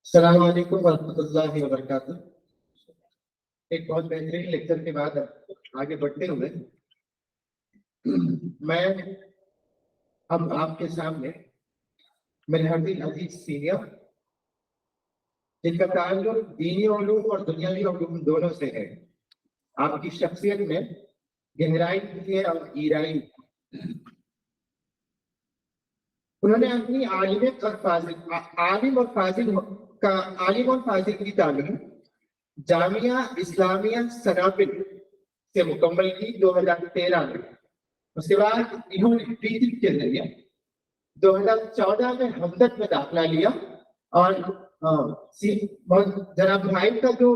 السلام علیکم ورحمۃ اللہ وبرکاتہ. ایک بہت بہترین لیکچر کے بعد آگے بڑھتے ہوئے میں اب آپ کے سامنے ملحدی عزیز سینئر، جن کا تعلق دینی علوم اور دنیاوی علوم دونوں سے ہے، آپ کی شخصیت میں گہرائی ہے اور ایرائی. انہوں نے اپنی عالم اور فاضل کی تعلیم جامعہ اسلامیہ سنابل سے مکمل کی 2013 میں. اس کے بعد انہوں نے ڈگری کے ذریعے 2014 میں حمدت میں داخلہ لیا اور جناب بھائی کا جو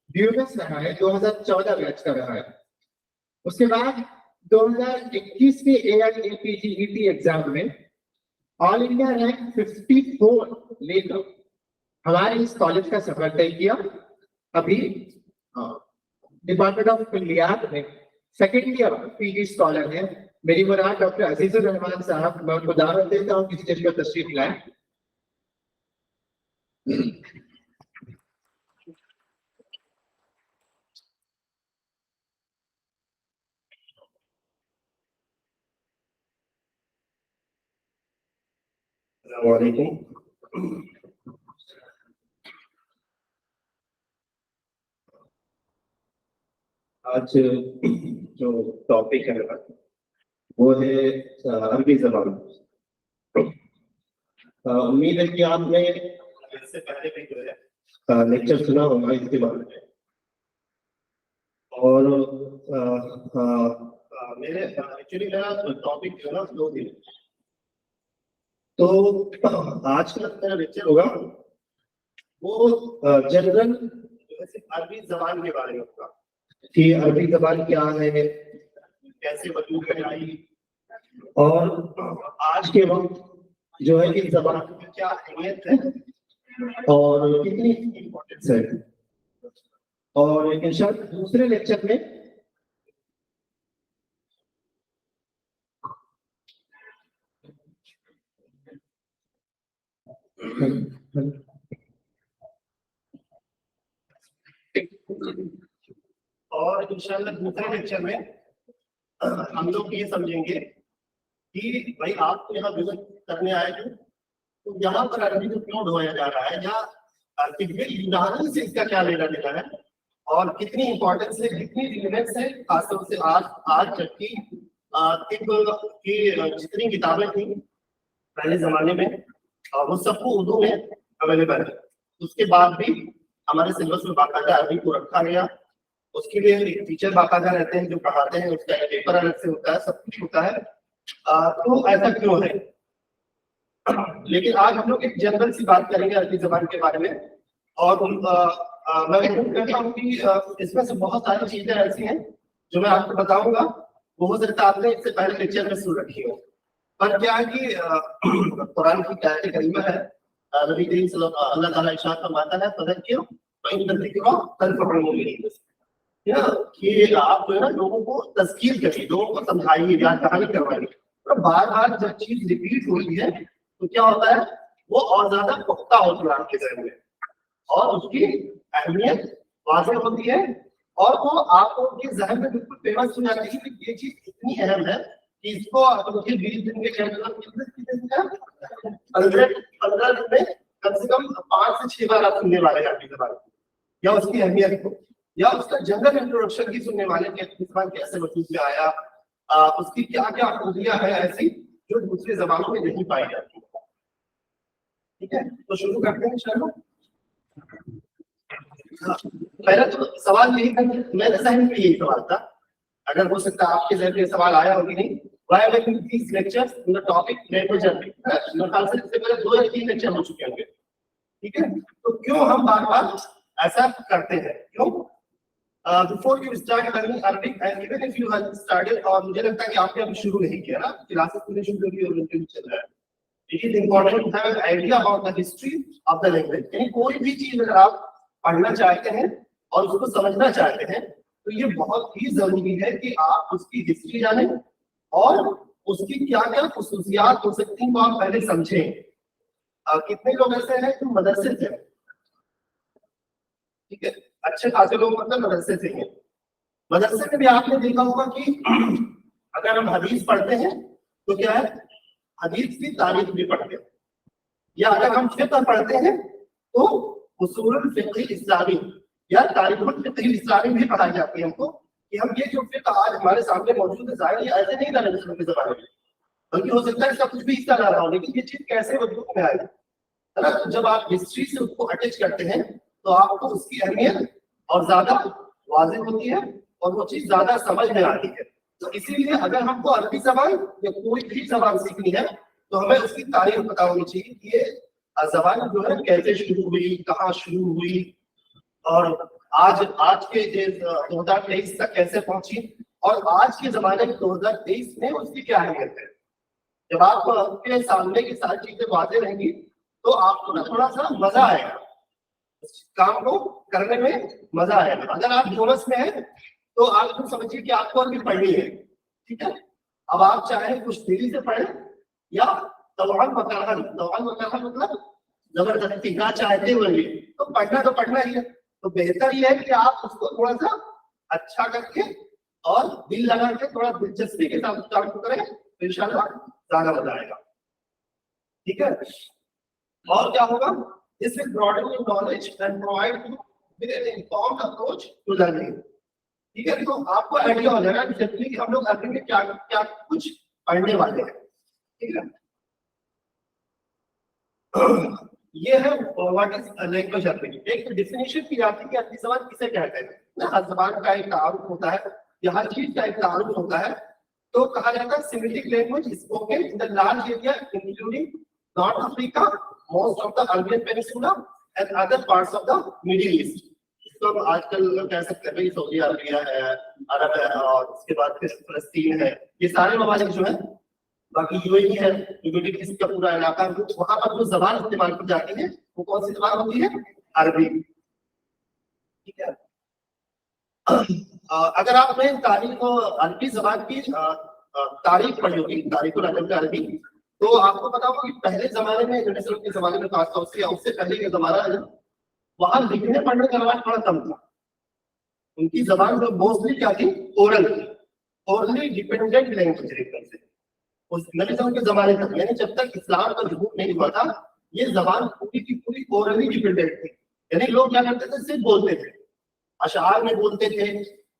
ڈیوبس رہا ہے 2014 بیچ کا رہا ہے. اس کے بعد 2021 کے AIAPGET ایگزام میں آل انڈیا رینک 54 لے کر ہمارے اس کالج کا سفر طے کیا. ابھی ڈپارٹمنٹ آف کلیات میں سیکنڈ ایئر PG اسکالر ہیں. میری مراد ڈاکٹر عزیز الرحمان صاحب، میں ان کو دعوت دیتا ہوں کسی چیز پر تشریف لائیں. السلام علیکم. آج جو ٹاپک ہے وہ ہے عربی زبان. امید ہے کہ آپ نے اس سے پہلے بھی جو ہے لیکچر سنا ہوگا اس کے بارے میں، اور میرے ایکچولی میرا ٹاپک جو ہے نا 2 دن، تو آج کا میرا لیکچر ہوگا وہ جنرل عربی زبان کے بارے میں ہوگا کہ عربی زبان کیا ہے، کیسے وجود میں آئی، اور آج کے وقت جو ہے اس زبان کی کیا اہمیت ہے اور کتنی امپورٹنس ہے. اور انشاءاللہ دوسرے لیکچر میں ہم لوگ یہ سمجھیں گے کہ بھائی آپ یہاں وزٹ کرنے آئے تھے تو یہاں پر عربی کو کیوں ڈھویا جا رہا ہے، یا یونان سے اس کا کیا لینا دینا ہے، اور کتنی امپورٹنس ہے، کتنی ریلیونس ہے، خاص طور سے آج جبکہ طب کی جتنی کتابیں تھیں پہلے زمانے میں وہ سب کو اردو میں اویلیبل ہے. اس کے بعد بھی ہمارے سلیبس میں باقاعدہ عربی کو رکھا گیا. اس کے لیے ٹیچر باقاعدہ رہتے ہیں جو پڑھاتے ہیں، اس کا ایک پیپر الگ سے ہوتا ہے، سب کچھ ہوتا ہے. تو ایسا کیوں ہے؟ لیکن آج ہم لوگ ایک جنرل سی بات کریں گے عربی زبان کے بارے میں، اور میں کہتا ہوں کہ اس میں سے بہت ساری چیزیں ایسی ہیں جو میں آپ کو بتاؤں گا، وہ ہو سکتا ہے آپ نے اس سے پہلے لیکچر میں سن رکھی ہو. پر کیا ہے کہ قرآن کی آیت کریمہ ہے، نبی کریم صلی اللہ تعالیٰ ارشاد فرماتا ہے فذکر فإن الذکریٰ تنفع المؤمنین، کہ آپ جو ہے نا لوگوں کو تذکیر کریے، لوگوں کو سمجھائیے، یاد دہانی کروائیے. بار بار جب چیز ریپیٹ ہوتی ہے تو کیا ہوتا ہے، وہ اور زیادہ پختہ ہوتی ہے آپ کے ذہن میں، اور اس کی اہمیت واضح ہوتی ہے، اور وہ آپ کو کے ذہن میں بالکل فیمس ہو جاتی ہے کہ یہ چیز اتنی اہم ہے کہ اس کو 20 دن کے 15 دن میں کم سے کم 5 سے 6 بار آپ سننے والے ہیں عربی زبان کی، یا اس کی اہمیت کو، یا اس کا جنرل انٹروڈکشن کی سننے والے کہ عربی زبان کیسے وجود میں آیا، اس کی کیا کیا خوبیاں ہیں ایسی جو دوسری زبانوں میں نہیں پائی جاتی. ٹھیک ہے، تو شروع کرتے ہیں انشاءاللہ. پہلا تو سوال یہی تھا، میرے ذہن میں یہی سوال تھا، اگر ہو سکتا ہے آپ کے ذہن میں سوال آیا ہوگی نہیں، why am I doing these lectures in the topic language learning؟ میرے خیال سے اس سے پہلے 2 یا 3 لیکچر ہو چکے ہوں گے. ٹھیک ہے، تو کیوں ہم بار بار ایسا کرتے ہیں، کیوں؟ Before you start learning Arabic, and even if you have started, اور مجھے لگتا ہے کہ آپ نے ابھی شروع نہیں کیا نا، کلاسز پوری شروع ہوئی اور چل رہا ہے. It is important to have an idea about the history of the language. یعنی کوئی بھی چیز اگر آپ پڑھنا چاہتے ہیں اور اس کو سمجھنا چاہتے ہیں تو یہ بہت ہی ضروری ہے کہ آپ اس کی ہسٹری جانیں اور اس کی کیا کیا خصوصیات ہو سکتی ہیں وہ آپ پہلے سمجھیں. کتنے لوگ ایسے ہیں جو مدرسے سے ہیں, ٹھیک ہے, اچھے خاصے لوگ مطلب مدرسے سے ہیں. مدرسے میں بھی آپ نے دیکھا ہوگا کہ اگر ہم حدیث پڑھتے ہیں تو کیا ہے, حدیث کی تاریخ بھی پڑھتے ہیں, یا اگر ہم فقہ پڑھتے ہیں تو اصول الفقہ اسلامی یا تاریخ الفقہ اسلامی بھی پڑھائی جاتی ہے ہم کو, کہ ہم یہ جو فقہ آج ہمارے سامنے موجود ہے ظاہر یہ ایسے نہیں تھا نبی صلی اللہ علیہ وسلم کے زمانے میں, بلکہ ہو سکتا ہے اس کا کچھ بھی حصہ نہ رہا ہو, لیکن یہ چیز کیسے وجود میں آئی ہے نا. جب آپ ہسٹری سے اس کو اٹیچ کرتے ہیں تو آپ کو اس کی اہمیت اور زیادہ واضح ہوتی ہے اور وہ چیز زیادہ سمجھ میں آتی ہے. تو اسی لیے اگر ہم کو عربی زبان یا کوئی بھی زبان سیکھنی ہے تو ہمیں اس کی تاریخ پتہ ہونی چاہیے کہ یہ زبان جو ہے کیسے شروع ہوئی, کہاں شروع ہوئی, اور آج کے 2023 تک کیسے پہنچی, اور آج کے زمانے میں 2023 میں اس کی کیا اہمیت ہے. جب آپ کے سامنے کی ساری چیزیں واضح رہیں گی تو آپ کو نا تھوڑا سا مزہ آئے گا, اس کام کو کرنے میں مزہ آئے گا. اگر آپ بونس میں ہیں تو آپ کو سمجھیے کہ آپ کو ابھی پڑھنی ہے, ٹھیک ہے. اب آپ چاہیں کچھ دیر سے پڑھیں یا طوعاً وکرہاً مطلب زبردستی نہ چاہتے ہوئے بھی, تو پڑھنا ہی ہے. تو بہتر یہ ہے کہ آپ اس کو تھوڑا سا اچھا کر کے اور دل لگا کے تھوڑا دلچسپی کے ساتھ کام کو کریں تو انشاءاللہ زیادہ مزہ آئے گا, ٹھیک ہے. اور کیا ہوگا, اس میں broaden your knowledge and provide you with an informed approach to learning. ٹھیک ہے, تو آپ کو آئیڈیا ہو جائے گا کہ ہم لوگ عربی میں کیا کیا کچھ پڑھنے والے ہیں, ٹھیک ہے. یہ ہے واٹ از لینگویج عربی. ایک ڈیفینیشن کی جاتی ہے کہ عربی زبان کسے کہتے ہیں. ہر زبان کا ایک تعارف ہوتا ہے یا ہر چیز کا ایک تعارف ہوتا ہے. تو کہا جاتا ہے Semitic language spoken in the large area including North Africa, most of the Arabian peninsula and other parts of the Middle East. اس کو ہم آج کل کہہ سکتے ہیں بھائی سعودی عربیہ ہے, عرب ہے, اور اس کے بعد پھر فلسطین ہے. یہ سارے ممالک جو ہیں, باقی یو اے ای ہے, مڈل ایسٹ کا پورا علاقہ, وہاں پر جو زبان استعمال کی جاتی ہے وہ کون سی زبان ہوتی ہے, عربی, ٹھیک ہے. اگر آپ نے تاریخ عربی زبان کی تاریخ پڑھی ہوگی, تاریخ العرب عربی, تو آپ کو پتا ہوگا کہ پہلے زمانے میں نبی صلی اللہ علیہ وسلم کے زمانے میں خاص طور سے اس سے پہلے کا زمانہ ہے, وہاں لکھنے پڑھنے کا رواج تھوڑا کم تھا. ان کی زبان جو موسٹلی کیا تھی, اورل تھی, اورلی ڈیپینڈنٹ لینگویج ایک طرح سے. اس نبی صلی اللہ علیہ وسلم کے زمانے تک, یعنی جب تک اسلام کا ظہور نہیں ہوا تھا, یہ زبان پوری کی پوری اورلی ڈیپینڈنٹ تھی. یعنی لوگ کیا کرتے تھے, صرف بولتے تھے, اشعار میں بولتے تھے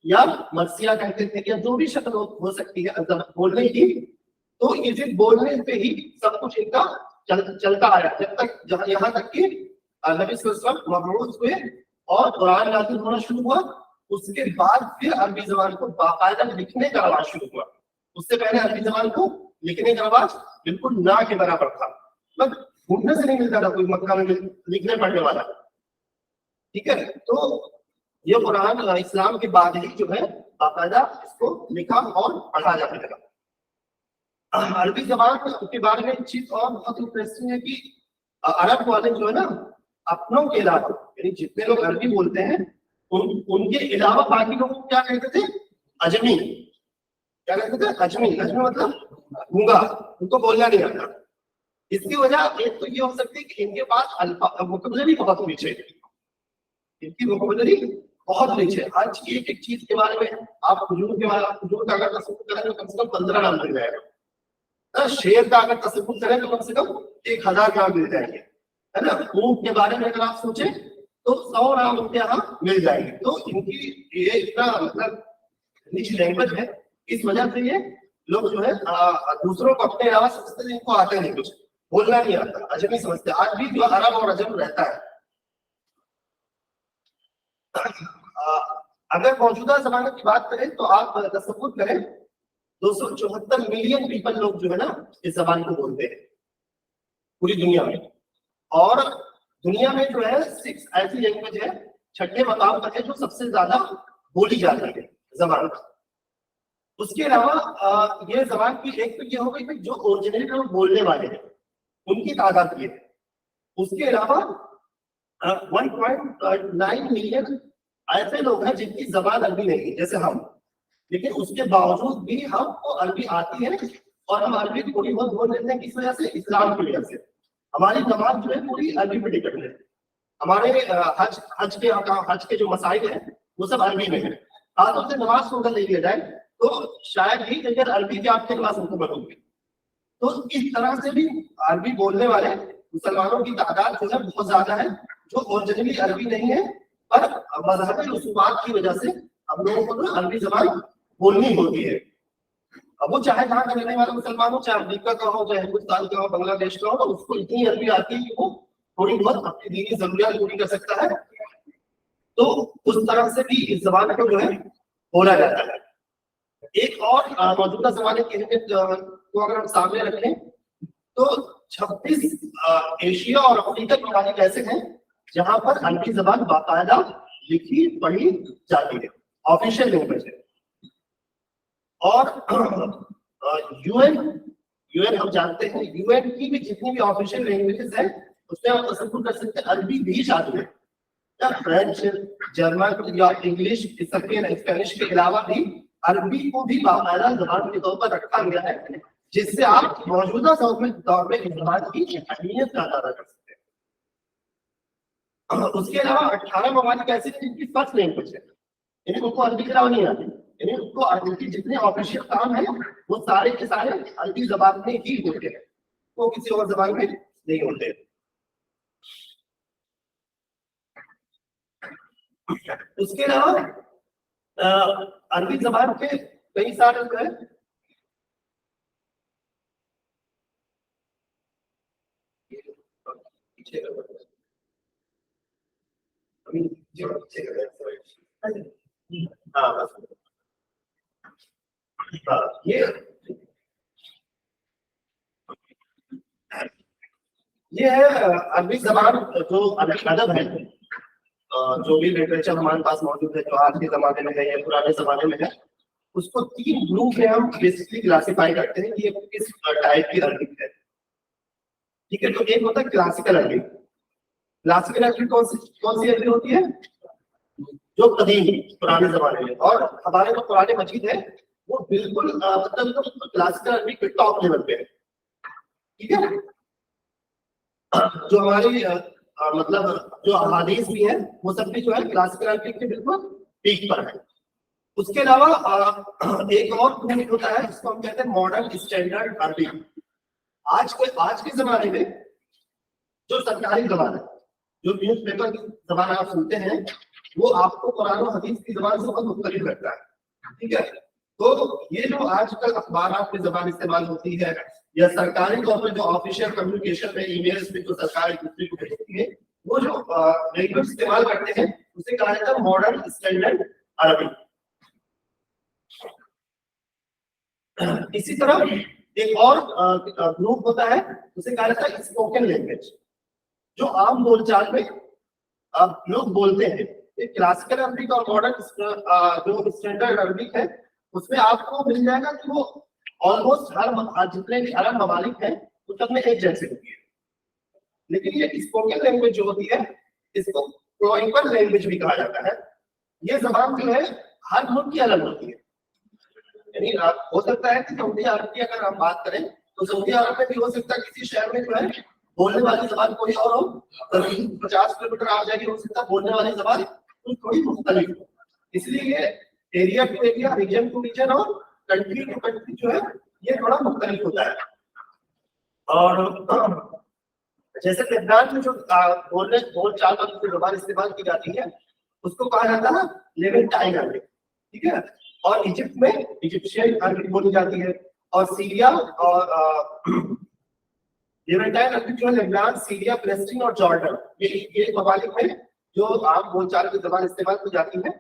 یا مرثیہ کہتے تھے, یا جو بھی شکل ہو سکتی ہے بولنے کی. تو یہ صرف بولنے پہ ہی سب کچھ ان کا چلتا آیا, جب تک یہاں تک کہ نبی صلی اللہ علیہ وسلم مبعوث ہوئے اور قرآن نازل ہونا شروع ہوا. اس کے بعد پھر عربی زبان کو باقاعدہ لکھنے کا رواج شروع ہوا. اس سے پہلے عربی زبان کو لکھنے کا رواج بالکل نہ کے برابر تھا, مگر ڈھونڈنے سے نہیں ملتا تھا کوئی مکہ میں لکھنے پڑھنے والا, ٹھیک ہے. تو یہ قرآن اسلام کے بعد ہی جو ہے باقاعدہ اس کو لکھا اور پڑھا جانے لگا. عربی زبان کے بارے میں ایک چیز اور بہت انٹرسٹنگ ہے کہ عرب والے جو ہے نا, اپنوں کے علاوہ, یعنی جتنے لوگ عربی بولتے ہیں ان کے علاوہ باقی لوگ کیا کہتے تھے, اجمی. کیا کہتے تھے, اجمی. اجمی مطلب گونگا, ان کو بولنا نہیں آتا. اس کی وجہ ایک تو یہ ہو سکتی ہے کہ ان کے پاس ووکیبلری بہت نیچے, ان کی ووکیبلری بہت نیچے. ہر ایک چیز کے بارے میں آپ حضور کے بارے میں, حضور کا اگر تصور کریں تو کم سے کم 15 نام مل جائے گا. شیر کا اگر تصور کریں تو کم سے کم 1000 نام مل جائیں گے, ہے نا. اونٹ کے بارے میں اگر آپ سوچیں تو 100 نام ان کے یہاں مل جائیں گے. تو ان کی یہ اتنا مطلب نیچ لینگویج ہے, اس وجہ سے یہ لوگ جو ہے دوسروں کو اپنے علاوہ سمجھتے ہیں, ان کو آتا نہیں, کچھ بولنا نہیں آتا, اجمی سمجھتے. آج بھی جو عرب اور عجم رہتا ہے. اگر موجودہ زمانے کی بات کریں تو آپ تصور کریں 274 ملین پیپل لوگ جو ہے نا اس زبان کو بولتے ہیں پوری دنیا میں. اور دنیا میں جو ہے 6 ایسی لینگویج ہے, 6ٹھے مقام پر ہے جو سب سے زیادہ بولی جاتی ہے زبان. اس کے علاوہ یہ زبان کی ایک تو یہ ہو گئی کہ جو اوریجنیٹ لوگ بولنے والے ہیں ان کی تعداد یہ ہے. اس کے علاوہ 1.9 ملین ایسے لوگ ہیں جن کی زبان عربی نہیں ہے جیسے ہم, لیکن اس کے باوجود بھی ہم کو عربی آتی ہے اور ہم عربی تھوڑی بہت بول لیتے ہیں کس وجہ سے؟ اسلام کی وجہ سے. ہماری نماز جو ہے پوری عربی پہ ڈپینڈ ہے. ہمارے حج کے جو مسائل ہیں وہ سب عربی میں ہے. خاص طور سے نماز کو اگر لے لیا جائے تو شاید ہی اگر عربی کی آپ کے کلاس مکمل ہوگی. تو اس طرح سے بھی عربی بولنے والے مسلمانوں کی تعداد جو ہے بہت زیادہ ہے, جو اوریجنلی عربی نہیں ہے, پر مذہبی رسومات کی وجہ سے ہم لوگوں کو تو عربی زبان بولنی ہوتی ہے. اب وہ چاہے جہاں کا رہنے والا مسلمان ہو, چاہے امریکہ کا ہو, چاہے ہندوستان کا ہو, بنگلہ دیش کا ہو, اس کو اتنی عربی آتی ہے کہ وہ تھوڑی بہت اپنی دینی ضروریات پوری کر سکتا ہے. تو اس طرح سے بھی اس زبان کو جو ہے بولا جاتا ہے. ایک اور موجودہ زمانے کی اہمیت کو اگر ہم سامنے رکھیں تو 26 ایشیا اور افریقہ کے ممالک ایسے ہیں جہاں پر عربی زبان باقاعدہ لکھی پڑھی جاتی ہے, آفیشیل لینگویج ہے. اور یو این ہم جانتے ہیں, یو این کی بھی جتنی بھی آفیشیل لینگویجز ہیں اس میں ہم تصور کر سکتے ہیں عربی بھی شامل ہے. فرینچ, جرمن یا انگلش, اسپینش کے علاوہ بھی عربی کو بھی باقاعدہ زبان کے طور پر رکھا گیا ہے, جس سے آپ موجودہ دور میں اس زبان کی اہمیت کا اندازہ کر سکتے ہیں. اس کے علاوہ 18 ممالک ایسے ہیں جن کی فرسٹ لینگویج ہے, یعنی ان کو عربی کے علاوہ نہیں آتی, یعنی ان کو عربی کے جتنے آفیشیل کام ہیں وہ سارے کے سارے عربی زبان میں ہی ہوتے ہیں, وہ کسی اور زبان میں نہیں ہوتے. اس کے علاوہ عربی زبان کے کئی سارے جو ہے یہ ہے عربی زبان جو ادب ہے, جو بھی لٹریچر ہمارے پاس موجود ہے, جو آج کے زمانے میں ہے یا پرانے زمانے میں ہے, اس کو 3 گروپ میں ہم بیسکلی کلاسیفائی کرتے ہیں کہ یہ کس ٹائپ کی عربی ہے. ٹھیک ہے, تو ایک ہوتا ہے کلاسیکل عربی. کلاسیکل عربی کون سی عربی ہوتی ہے؟ جو قدیم پرانے زمانے میں, اور ہمارے جو قرآن مجید ہے وہ بالکل مطلب کلاسیکل عربی کے ٹاپ لیول پہ ہے. ٹھیک ہے, جو ہماری مطلب جو احادیث بھی ہے وہ سب بھی جو ہے کلاسیکل عربی کے بالکل پیک پر ہے. اس کے علاوہ ایک اور گروپ ہوتا ہے جس کو ہم کہتے ہیں ماڈرن اسٹینڈرڈ عربی. آج کے زمانے میں جو سرکاری زبان ہے, جو نیوز پیپر کی زبان آپ سنتے ہیں, وہ آپ کو قرآن و حدیث کی زبان سے بہت مختلف کرتا ہے. ٹھیک ہے, تو یہ جو آج کل اخبارات کی زبان استعمال ہوتی ہے یا سرکاری طور پر جو آفیشیل کمیونیکیشن میں ای میلز میں جو سرکار ایک دوسرے کو بھیجتی ہے, وہ جو لینگویج استعمال کرتے ہیں اسے کہا جاتا ہے ماڈرن اسٹینڈرڈ عربی. اسی طرح ایک اور گروپ ہوتا ہے اسے کہا جاتا ہے اسپوکن لینگویج, جو عام بول چال میں لوگ بولتے ہیں. کلاسیکل عربی اور ماڈرن جو اسٹینڈرڈ عربی ہے اس میں آپ کو مل جائے گا کہ وہ آلموسٹ ہر جتنے بھی عرب ممالک ہیں اس سب میں ایک جیسے ہوتی ہے. لیکن یہ اسپوکن لینگویج جو ہوتی ہے اس کو پروئنکل لینگویج بھی کہا جاتا ہے. یہ زبان جو ہے ہر ملک کی الگ ہوتی ہے. یعنی ہو سکتا ہے کہ سعودی عرب کی اگر ہم بات کریں تو سعودی عرب میں بھی ہو سکتا ہے کسی شہر میں جو ہے بولنے والی زبان کوئی اور ہو, 50 کلومیٹر آپ جائے ہو سکتا ہے بولنے والی زبان تھوڑی مختلف ہو. اس لیے یہ area to area, region to region اور کنٹری ٹو کنٹری جو ہے یہ تھوڑا مختلف ہوتا ہے. اور جیسے لبنان میں جو بول چال والی جو زبان استعمال کی جاتی ہے اس کو کہا جاتا ہے لیونٹائن عربی. ٹھیک ہے, اور ایجپٹ میں ایجپشین عربی بولی جاتی ہے, اور سیریا اور لیونٹائن عربی جو ہے لبنان, سیریا, فلسطین اور جارڈن, یہ ممالک میں جو عام بول چال کی زبان استعمال کی جاتی ہے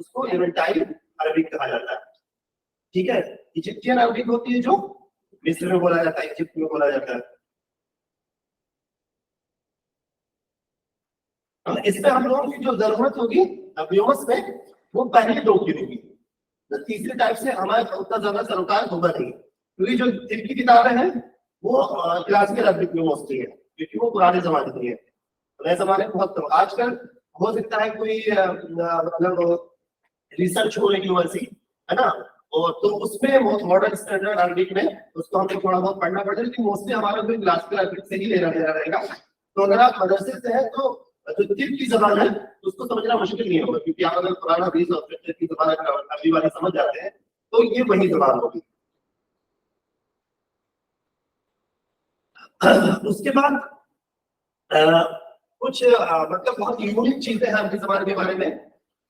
اس کو لیونٹائن عربی کہا جاتا ہے. ٹھیک ہے, ایجپشین عربی ہوتی ہے جو مصر میں بولا جاتا ہے, ایجپٹ میں بولا جاتا ہے. اس میں ہم لوگوں کی جو ضرورت ہوگی ویورز میں وہ پہلے دو کی ہوگی, تیسری ٹائپ سے ہمارا اتنا زیادہ سروکار ہوگا نہیں, کیونکہ جو جن کی کتابیں ہیں وہ کلاسیکل عربک میں موسٹلی ہے کیونکہ وہ پرانے زمانے کی ہے. نئے زمانے بہت کم, آج کل ہو سکتا ہے کوئی مطلب ریسرچ ہو رہی ہو ایسی ہے نا, اور تو اس میں ماڈرن اسٹینڈرڈ عربک میں اس کو ہمیں تھوڑا بہت پڑھنا پڑتا ہے، لیکن موسٹلی ہمارا جو کلاسیکل عربک سے ہی لینا دینا رہے گا. تو اگر آپ مدرسے سے ہیں تو جو طب کی زبان ہے اس کو سمجھنا مشکل نہیں ہوگا، کیونکہ آپ اگر قرآن حدیث اور فقہ کی زبان عربی والی سمجھ جاتے ہیں تو یہ وہی زبان ہوگی. اس کے بعد کچھ مطلب بہت یونیک چیزیں ہیں عربی زبان کے بارے میں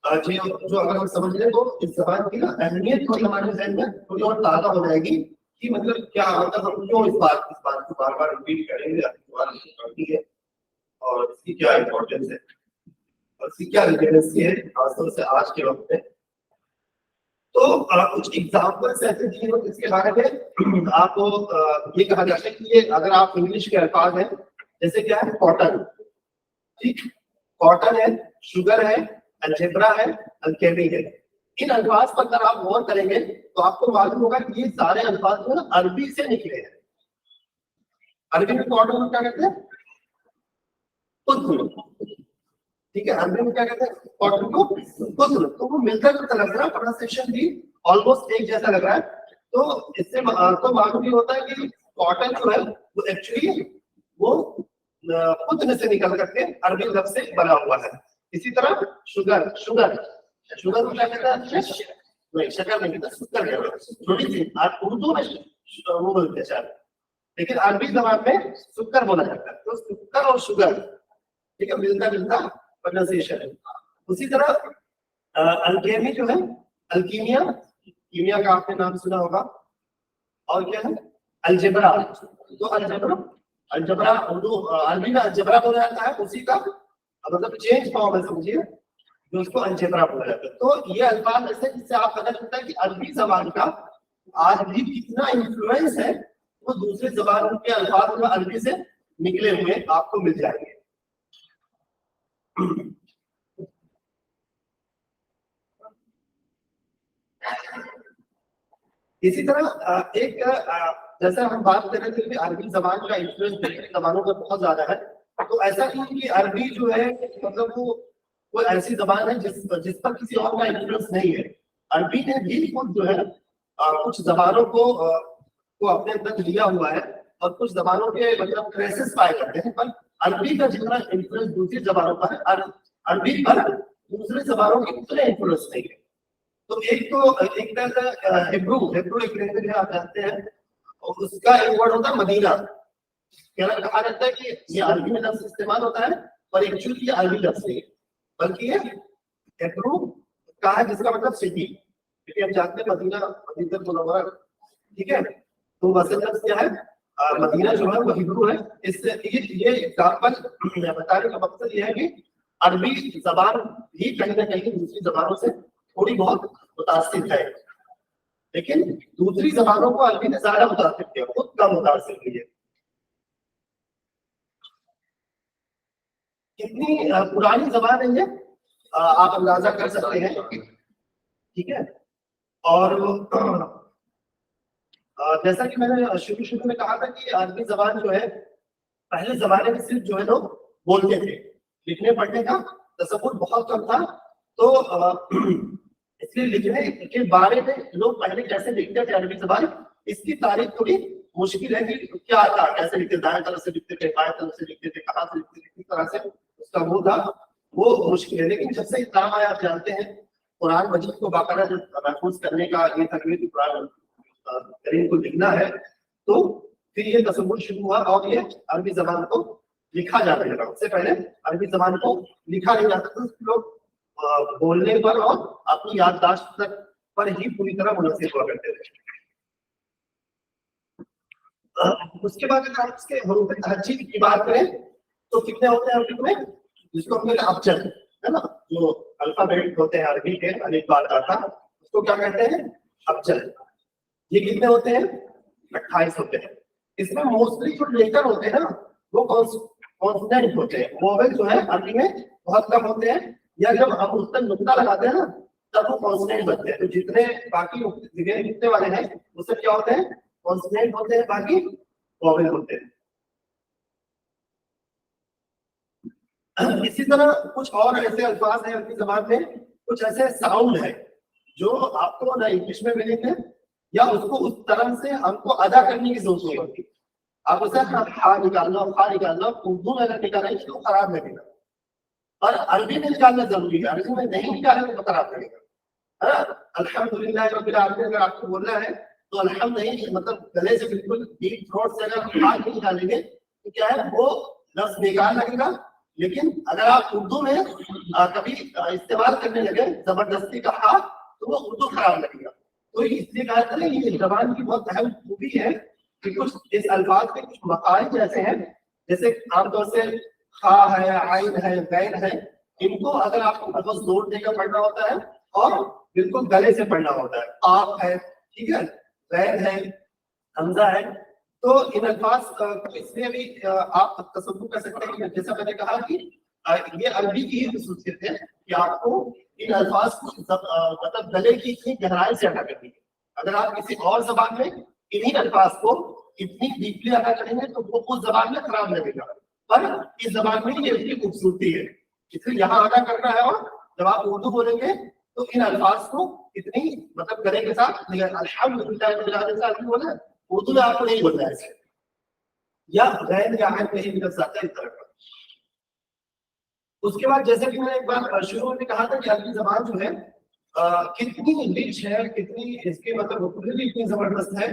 جو اگر ہم سمجھ لیں تو اس زبان کی نا اہمیت تھوڑی ہمارے ذہن میں تھوڑی اور تازہ ہو جائے گی کہ مطلب کیا مطلب ہم کیوں اس بات کو بار بار ریپیٹ کریں گے ہے اور اس کی کیا امپورٹینس ہے اور اس کی کیا ریلیونسی ہے خاص طور سے آج کے وقت میں. تو کچھ ایگزامپلس ایسے دیے ہیں جس کے بارے میں آپ کو یہ کہا جاتا ہے کہ یہ اگر آپ انگلش کے الفاظ ہیں جیسے کیا ہے کاٹن، ٹھیک، کاٹن ہے، شوگر ہے، الجبرا ہے، الکیمی ہے. ان الفاظ پر اگر آپ غور کریں گے تو آپ کو معلوم ہوگا کہ یہ سارے الفاظ جو ہے نا عربی سے نکلے ہیں. عربی میں کاٹن کو کیا کہتے ہیں؟ قطن. ٹھیک ہے، عربی میں کیا کہتے ہیں؟ کاٹن کو قطن. تو وہ ملتا جلتا لگ رہا ہے، پروننسیشن بھی آلموسٹ ایک جیسا لگ رہا ہے. تو اس سے تو معلوم یہ ہوتا ہے کہ کاٹن جو ہے وہ ایکچولی وہ قطن سے نکل کر کے عربی لفظ سے بنا ہوا ہے. اسی طرح شوگر کو کیا کہتا ہے؟ نہیں، شکر نہیں کہتا، سکر کہتا ہے. چھوٹی سی آپ اردو میں وہ بولتے ہیں شاید، لیکن عربی زبان میں سکر بولا جاتا ہے. تو سکر اور شوگر ٹھیک ہے ملتا جلتا پروننسیشن ہے. اسی طرح الکیمی جو ہے، الکیمیا، کیمیا کا آپ نے نام سنا ہوگا. اور کیا ہے؟ الجبرا. تو الجبرا اردو عربی میں الجبرا بولا جاتا ہے، اسی کا مطلب چینج فارم ہے سمجھیے جو اس کو الجبرا بولا جاتا ہے. تو یہ الفاظ ایسے جس سے آپ پتہ چلتا ہے کہ عربی زبان کا آج بھی کتنا انفلوئنس ہے، وہ دوسرے زبانوں کے الفاظ میں عربی سے نکلے ہوئے آپ کو مل جائیں گے. اسی طرح ایک جیسا ہم بات کر رہے تھے کہ عربی زبان کا انفلوئنس دوسری زبانوں پر بہت زیادہ ہے، تو ایسا نہیں کہ عربی جو ہے مطلب وہ ایسی زبان ہے جس پر کسی اور کا انفلوئنس نہیں ہے. عربی نے بھی خود جو ہے کچھ زبانوں کو اپنے اندر لیا ہوا ہے اور کچھ زبانوں کے مطلب ٹریسز پائے جاتے ہیں، پر عربی کا جتنا انفلوئنس دوسری زبانوں پر ہے عربی پر دوسری زبانوں کے اتنے انفلوئنس نہیں ہے. تو ایک طرح کا ہیبرو ایک لینگویج ہے آپ جانتے ہیں، اور اس کا ایک ورڈ ہوتا ہے مدینہ. کہا جاتا ہے کہ یہ عربی میں لفظ استعمال ہوتا ہے پر ایکچولی یہ عربی لفظ نہیں ہے بلکہ یہ ہیبرو کا ہے جس کا مطلب سٹی. کیونکہ ہم جانتے ہیں مدینہ منورہ، ٹھیک ہے. تو اصل لفظ کیا ہے؟ مدینہ جو ہے وہ ہیبرو ہے. اس سے یہ ایگزامپل بتانے کا مقصد یہ ہے کہ عربی زبان بھی کہیں نہ کہیں دوسری زبانوں سے تھوڑی بہت متاثر ہے، لیکن دوسری زبانوں کو عربی نے زیادہ متاثر کیا، خود کم متاثر کی ہے. کتنی پرانی زبان ہے یہ آپ اندازہ کر سکتے ہیں، ٹھیک ہے. اور جیسا کہ میں نے شروع میں کہا تھا کہ عربی زبان جو ہے پہلے زمانے میں صرف جو ہے لوگ بولتے تھے، لکھنے پڑھنے کا تصور بہت کم تھا. تو اس لیے لکھنے کے بارے میں لوگ پہلے کیسے لکھتے تھے عربی زبان، اس کی تاریخ تھوڑی مشکل ہے کہ کیا تھا، کیسے لکھتے، دائیں طرف سے لکھتے تھے، بائیں طرف سے لکھتے تھے، کہاں سے لکھتے تھے، کس طرح سے اس کا وہ تھا وہ مشکل ہے. لیکن جب سے اسلام آیا آپ جانتے ہیں قرآن مجید کو باقاعدہ محفوظ کرنے کا یہ تکلیف قرآن کریم کو لکھنا ہے، تو پھر یہ تصور شروع ہوا اور یہ عربی زبان کو لکھا جانے لگا. اس سے پہلے عربی زبان کو لکھا نہیں جاتا تھا، لوگ بولنے پر اور اپنی یادداشت پر ہی پوری طرح منحصر ہوا کرتے تھے. اس کے بعد اگر ہم اس کے حروف تہجی کی بات کریں تو کتنے ہوتے ہیں عربی میں، جس کو ہم کہتے ہیں ابجد ہے نا، جو الفابیٹ ہوتے ہیں عربی کے الف با تا اس کو کیا کہتے ہیں؟ ابجد. یہ کتنے ہوتے ہیں؟ 28 ہوتے ہیں. اس میں موسٹلی جو لیٹر ہوتے ہیں نا وہ کانسوننٹ ہوتے ہیں، وویل جو ہے عربی میں بہت کم ہوتے ہیں، یا جب ہم اس پر نقطہ لگاتے ہیں نا تب وہ کانسوننٹ بنتے ہیں. تو جتنے باقی جگہ لکھنے والے ہیں وہ سب کیا ہوتے ہیں؟ کانسوننٹ ہوتے ہیں، باقی وویل ہوتے ہیں. اسی طرح کچھ اور ایسے الفاظ ہیں عربی زبان میں، کچھ ایسے ساؤنڈ ہیں جو آپ کو نہ انگلش میں ملیں گے یا اس کو اس طرح سے ہم کو ادا کرنے کی ضرورت نہیں ہوتی. آپ اسے ہا نکالنا اردو میں اگر نکالیں گے تو خراب لگے گا, اور عربی میں نکالنا ضروری ہے. عربی میں نہیں نکالیں گے تو خراب لگے گا. الحمدللہ رب العالمین اگر آپ کو بولنا ہے تو الحمد نہیں, مطلب گلے سے بالکل ڈیپ تھروٹ سے اگر ہاتھ نہیں نکالیں گے تو کیا ہے وہ لفظ بیکار لگے گا. لیکن اگر آپ اردو میں کبھی استعمال کرنے لگے زبردستی کا ہاتھ تو وہ اردو خراب لگے گا. تو اس لیے کہا تھا یہ زبان کی بہت اہم خوبی ہے کہ کچھ اس الفاظ کے کچھ مخارج ایسے ہیں جیسے عام طور سے خا ہے, عین ہے, غین ہے, ان کو اگر آپ کو لفظ زور دے کر پڑھنا ہوتا ہے اور بالکل گلے سے پڑھنا ہوتا ہے. آپ ہے, ٹھیک ہے, غین ہے, حمزہ ہے, تو ان الفاظ اس میں بھی آپ تصور کر سکتے ہیں. جیسا میں نے کہا کہ یہ عربی کی ہی خصوصیت ہے کہ آپ کو ان الفاظ کو مطلب گلے کی اتنی گہرائی سے ادا کرنی ہے. اگر آپ کسی اور زبان میں انہی الفاظ کو اتنی ڈیپلی ادا کریں گے تو وہ اس زبان میں خراب لگے گا, پر اس زبان میں یہ اتنی خوبصورتی ہے. اس لیے یہاں ادا کرنا ہے, اور جب آپ اردو بولیں گے تو ان الفاظ کو اتنی مطلب گلے کے ساتھ الحمدللہ بولنا, اردو میں آپ کو نہیں بولنا ہے ایسے, یا غیر یا عین کہیں بھی لفظ آتا ہے اس طرح کا. اس کے بعد جیسے کہ میں نے ایک بار شروع میں کہا تھا کہ عربی زبان جو ہے کتنی ریچ ہے, کتنی اس کے مطلب وکیبلری اتنی زبردست ہے,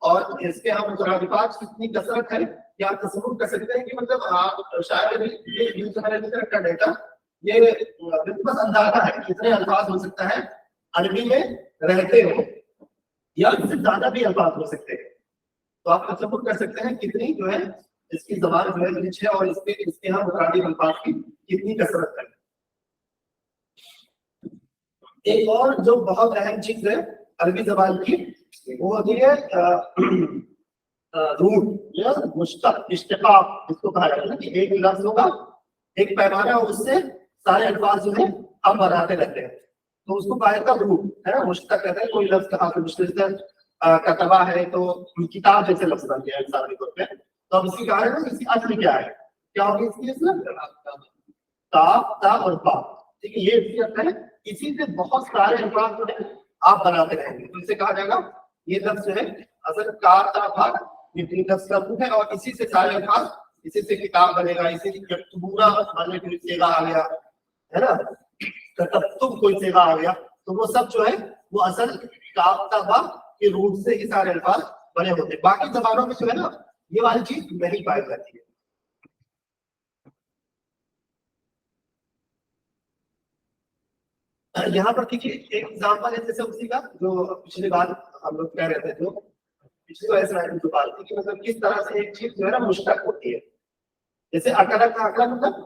اور اس کے ہم مترادفات کتنی کثرت ہے کہ آپ تصور کر سکتے ہیں کہ مطلب آپ شاید یہ کا ڈیٹا یہ بالکل اندازہ ہے کہ کتنے الفاظ ہو سکتا ہے عربی میں رہتے ہو, یا اس سے زیادہ بھی الفاظ ہو سکتے ہیں. تو آپ تصور کر سکتے ہیں کتنی جو ہے اس کی زبان جو ہے ریچ ہے, اور اس کے ہم مترادف الفاظ کی کتنی کثرت ہے. ایک اور جو بہت اہم چیز ہے عربی زبان کی وہ ہوتی ہے روٹ یا مشتق, اشتقاق جس کو کہا جاتا ہے کہ ایک لفظ ہوگا, ایک پیمانہ, اس سے سارے الفاظ جو ہیں ہم بناتے رہتے ہیں. تو اس کو کہا جاتا ہے روٹ, ہے نا, مشتق کہتے ہیں. کوئی لفظ کہا مشتق کتبہ ہے تو کتاب جیسے لفظ بن گیا انسانی طور پہ. تو اب اس کی کہا ہے اس کی اصل کیا ہے, کیا ہوگی اس کی اصل کاف تا اور با, ٹھیک ہے, یہ اس کی اصل ہے. اسی سے بہت سارے الفاظ جو ہیں آپ بناتے رہیں گے. تو اسے کہا جائے گا یہ لفظ جو ہے اصل کا تا با یہ لفظ کا روٹ ہے, اور اسی سے سارے الفاظ, اسی سے کتاب بنے گا, اسی سے پورا بننے کوئی صیغہ آ گیا ہے نا, تکتب کوئی صیغہ آ گیا, تو وہ سب جو ہے وہ اصل کاف تا با کے روٹ سے ہی سارے الفاظ بنے ہوتے ہیں. باقی زبانوں میں جو ہے نا یہ والی چیز نہیں پائی جاتی ہے. یہاں پر دیکھیے ایک ایگزامپل ہے جیسے اسی کا جو پچھلی بار ہم لوگ کہہ رہے تھے, جو پچھلی ایسا جو بات تھی کہ مطلب کس طرح سے ایک چیز جو ہے نا مشتق ہوتی ہے. جیسے اکڑا کا اکڑا مطلب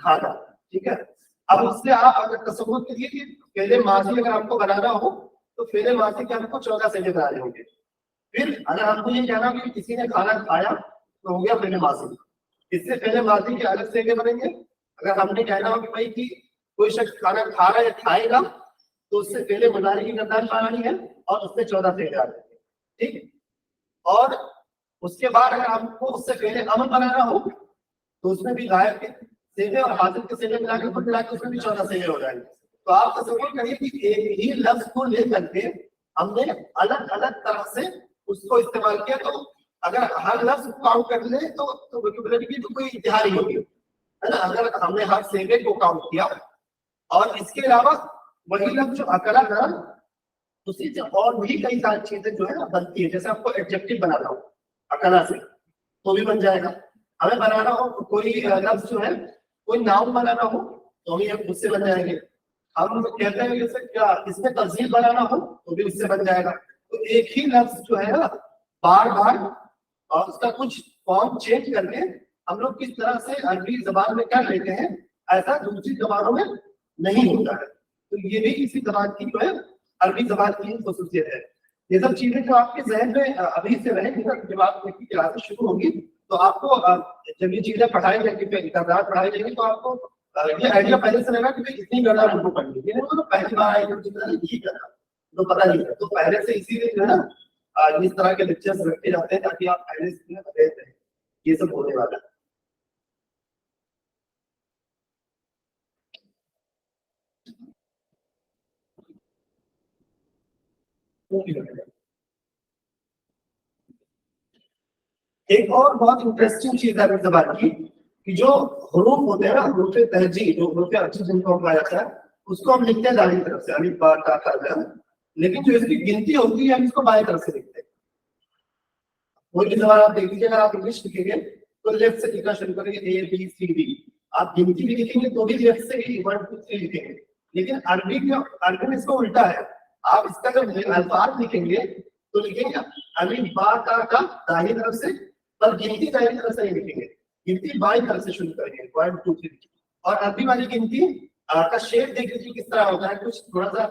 کھانا, ٹھیک ہے. اب اس سے آپ اگر تصور کیجیے کہ فعل ماضی اگر آپ کو بنانا ہو تو فعل ماضی کے ہم کو 14 صیغے بنانے ہوں گے. پھر اگر ہم کو یہ کہنا کہ کسی نے کھانا کھایا تو ہو گیا فعل ماضی, اس سے فعل ماضی کے الگ صیغے بنیں گے. اگر ہم نے کہنا ہو کہ بھائی کہ کوئی شخص کھانا کھا رہا ہے یا کھائے گا تو اس سے پہلے مضارع کی گردان بنانی ہے, اور اس میں 14 صیغے آ جائیں گے, ٹھیک. اور اس کے بعد اگر آپ کو اس سے پہلے امر بنانا ہو تو اس میں بھی غائب کے صیغے اور حاضر کے صیغے ملا کے اس میں بھی 14 صیغے ہو جائیں گے. تو آپ تصور کریے کہ ایک ہی لفظ کو لے کر کے ہم نے الگ الگ طرح سے اس کو استعمال کیا. تو اگر ہر لفظ کو کاؤنٹ کر لیں تو ووکیبلری کی تو کوئی انتہا نہیں ہوگی, ہے نا. اگر ہم نے ہر صیغے کو کاؤنٹ کیا, اور اس کے علاوہ وہی لفظ جو اکلا کرا اسی سے اور بھی کئی ساری چیزیں جو ہے نا بنتی ہے. جیسے آپ کو ایڈجیکٹو بنانا ہو اکلا سے تو بھی بن جائے گا. ہمیں بنانا ہو کوئی لفظ جو ہے کوئی ناؤن بنانا ہو تو بھی اس سے بن جائیں گے. ہم کہتے ہیں جیسے کیا اس میں تفضیل بنانا ہو تو بھی اس سے بن جائے گا. تو ایک ہی لفظ جو ہے نا بار بار اور اس کا کچھ فارم چینج کر کے ہم لوگ کس طرح سے عربی زبان میں کر لیتے ہیں, ایسا دوسری زبانوں میں نہیں ہوتا ہے. تو یہ بھی اسی زبان کی جو ہے عربی زبان کی خصوصیت ہے. یہ سب چیزیں جو آپ کے ذہن میں ابھی سے رہیں گی, جب آپ کی کلاسیں شروع ہوگی تو آپ کو جب یہ چیزیں پڑھائی جائیں گی, تعداد پڑھائی جائیں گی, تو آپ کو یہ آئیڈیا پہلے سے رہے گا کہ اتنی گردہ ان کو پڑھنی ہے. تو پہلی بار آئی یہ کرنا تو پتہ نہیں ہے, تو پہلے سے اسی لیے جو ہے نا اس طرح کے لیکچرز رکھے جاتے ہیں تاکہ آپ پہلے سے بتائیں یہ سب ہونے والا ہے. ایک اور بہت انٹرسٹنگ چیز ہے زبان کی کہ جو حروف ہوتے ہیں نا، حروف تہجی، جو حروف اچھی جن کو پایا جاتا ہے اس کو ہم لکھتے ہیں دائیں طرف سے، الف با تا تھا، لیکن جو اس کی گنتی ہوتی ہے ہم اس کو بائیں طرف سے لکھتے ہیں. کوئی بھی زبان آپ دیکھ لیجیے، اگر آپ انگلش لکھیں گے تو لیفٹ سے لکھنا شروع کریں گے اے بی سی ڈی. آپ گنتی بھی لکھیں گے تو بھی لیفٹ سے ہی 1 2 3 لکھیں گے. لیکن عربی میں اس کو الٹا ہے. آپ اس کا جب الفاظ لکھیں گے تو لکھیں گے الف با تا کا دائیں طرف سے، پر گنتی دائیں طرف سے نہیں لکھیں گے، گنتی بائیں طرف سے شروع کریں گے 1 2 3. اور عربی والی گنتی کا شیپ دیکھ لیجیے کس طرح ہوتا ہے، کچھ تھوڑا سا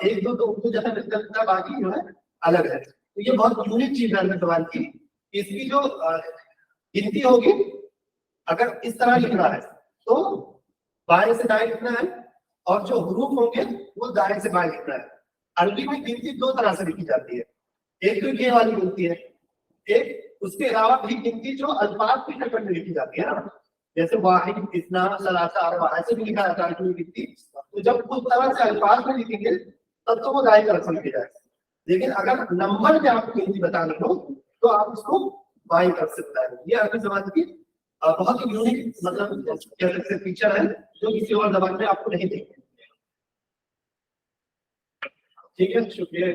1 2 تو اردو جیسا ملتا ہے، باقی جو ہے الگ ہے. تو یہ بہت یونیک چیز ہے عربی زبان کی. اس کی جو گنتی ہوگی اگر اس طرح لکھنا ہے تو بائیں سے دائیں لکھنا ہے، اور جو حروف ہوں گے وہ دائیں سے بائیں لکھنا ہے. عربی میں گنتی 2 طرح سے لکھی جاتی ہے. ایک تو یہ والی گنتی ہے، ایک اس کے علاوہ بھی گنتی جو الفاظ کی شکل میں لکھی جاتی ہے نا، جیسے واحد، اثنا، ثلاثہ، اربعہ ایسے بھی لکھا جاتا ہے گنتی. تو جب اس طرح سے الفاظ میں لکھیں گے تب تو وہ دائیں طرف سے لکھی جائے. لیکن اگر نمبر میں آپ کو گنتی بتانی ہو تو آپ اس کو بائیں طرف سے بتائیں. یہ عربی زبان کی بہت ہی یونیک مطلب فیچر ہے جو کسی اور زبان میں آپ کو نہیں دیکھتے. ٹھیک ہے، شکریہ.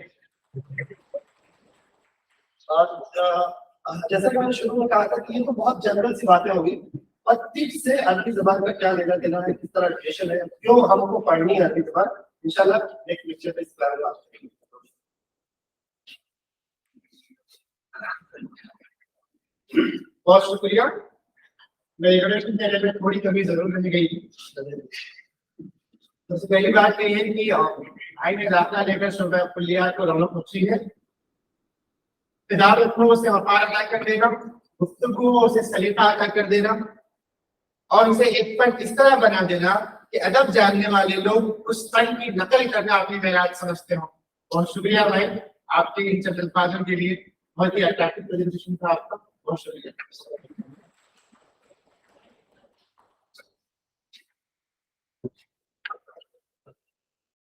جیسا کہ میں نے شروع میں کہا تھا کہ یہ تو بہت جنرل سی باتیں ہوگی، اور ٹپ سے عربی زبان کا کیا لینا دینا ہے، کس طرح ایجوکیشن ہے، کیوں ہم کو پڑھنی ہے عربی زبان، انشاءاللہ ایک لیکچر پہ اس بارے میں بات کریں گے. بہت شکریہ. میں تھوڑی کمی ضرور رہ گئی. سب سے پہلی بات یہ ہے کہ آئی میں داخلہ لے کر شعبہ کلیات کو رونق بخشی ہے. تجارت سے وقار ادا کر دینا، گفتگو سے سلیقہ ادا کر دینا، اور اسے ایک پر اس طرح بنا دینا کہ ادب جاننے والے لوگ اس فن کی نقل کرنا اپنی معیار سمجھتے ہوں. بہت شکریہ بھائی آپ کے ان چند الفاظوں کے لیے. بہت ہی اٹریکٹیو پریزنٹیشن تھا آپ کا. بہت شکریہ.